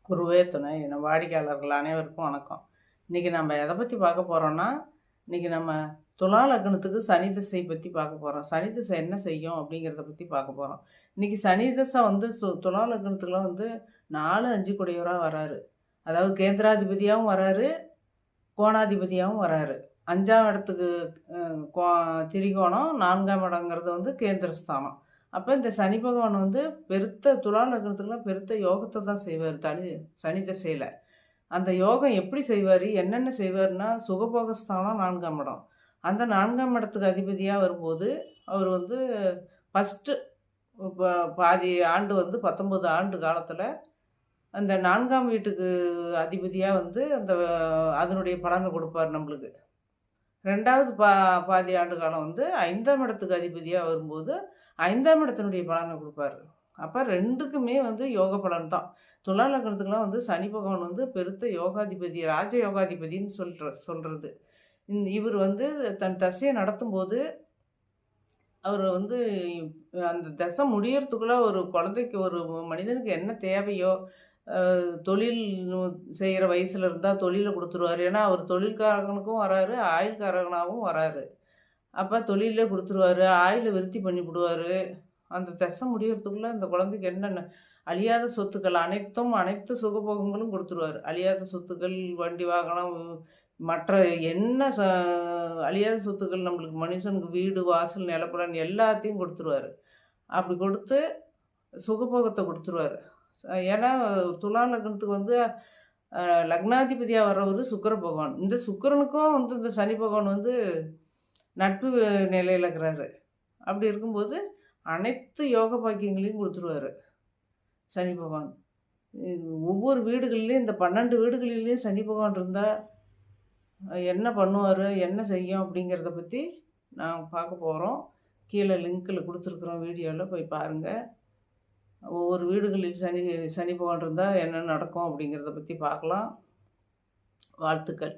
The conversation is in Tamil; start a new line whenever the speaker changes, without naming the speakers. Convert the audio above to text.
குருவே துணை. என வாடிக்கையாளர்கள் அனைவருக்கும் வணக்கம். இன்னைக்கு நம்ம எதை பத்தி பார்க்க போறோம்னா, இன்னைக்கு நம்ம துலா லக்னத்துக்கு சனி திசை பத்தி பார்க்க போறோம். சனி திசை என்ன செய்யும் அப்படிங்கிறத பத்தி பார்க்க போறோம். இன்னைக்கு சனி திசை வந்து துலா லக்னத்துக்குலாம் வந்து 4, 5 கூடியவரா வராரு. அதாவது கேந்திராதிபதியாவும் வராரு, கோணாதிபதியாவும் வராரு. 5ஆம் இடத்துக்கு கோ திரிகோணம், 4ஆம் இடங்கிறது வந்து கேந்திரஸ்தானம். அப்போ இந்த சனி பகவான் வந்து பெருத்த துலா லக்னத்துக்குலாம் பெருத்த யோகத்தை தான் செய்வார் சனி திசையில். அந்த யோகம் எப்படி செய்வார், என்னென்ன செய்வார்னா, சுகபோகஸ்தானம் 4ஆம் இடம். அந்த 4ஆம் இடத்துக்கு அதிபதியாக வரும்போது அவர் வந்து ஃபஸ்ட்டு பாதி ஆண்டு வந்து 19 ஆண்டு காலத்தில் அந்த 4ஆம் வீட்டுக்கு அதிபதியாக வந்து அந்த அதனுடைய பலனை கொடுப்பார் நம்மளுக்கு. 2வது பாதி ஆண்டு காலம் வந்து 5ஆம் இடத்துக்கு அதிபதியாக வரும்போது 5ஆம் இடத்தினுடைய பலனை கொடுப்பாரு. அப்போ 2க்குமே வந்து யோக பலன் தான். துலா லக்னத்துக்குலாம் வந்து சனி பகவான் வந்து பெருத்த யோகாதிபதி, ராஜ யோகாதிபதின்னு சொல்கிறது. இவர் வந்து தன் தசையை நடத்தும்போது அவர் வந்து அந்த தசை முடியறதுக்குள்ளே ஒரு குழந்தைக்கு, ஒரு மனிதனுக்கு என்ன தேவையோ, தொழில் செய்கிற வயசில் இருந்தால் தொழிலை கொடுத்துருவார். ஏன்னா அவர் தொழில்காரகனுக்கும் வராரு, ஆயுள்காரகனாகவும் வராரு. அப்போ தொழிலே கொடுத்துருவாரு, ஆயிலை விருத்தி பண்ணி விடுவார். அந்த தசை முடியறதுக்குள்ளே அந்த குழந்தைக்கு என்னென்ன அழியாத சொத்துக்கள் அனைத்து சுகபோகங்களும் கொடுத்துருவார். அழியாத சொத்துக்கள், வண்டி வாகனம், மற்ற என்ன அழியாத சொத்துக்கள் நம்மளுக்கு மனுஷனுக்கு வீடு, வாசல், நிலப்பலன் எல்லாத்தையும் கொடுத்துருவார். அப்படி கொடுத்து சுகபோகத்தை கொடுத்துருவார். ஏன்னா துலா லக்னத்துக்கு வந்து லக்னாதிபதியாக வர்றவர் சுக்கிர பகவான். இந்த சுக்கிரனுக்கும் வந்து இந்த சனி பகவான் வந்து நட்பு நிலையில் இருக்கிறாரு. அப்படி இருக்கும்போது அனைத்து யோக பாக்கியங்களையும் கொடுத்துருவார் சனி பகவான். ஒவ்வொரு வீடுகள்லேயும், இந்த 12 வீடுகளிலையும் சனி பகவான் இருந்தால் என்ன பண்ணுவார், என்ன செய்யும் அப்படிங்கிறத பற்றி நான் பார்க்க போகிறோம். கீழே லிங்க்கில் கொடுத்துருக்குறோம், வீடியோவில் போய் பாருங்கள். ஒவ்வொரு வீடுகளில் சனி பகவான் இருந்தால் என்ன நடக்கும் அப்படிங்கிறத பற்றி பார்க்கலாம். வாழ்த்துக்கள்.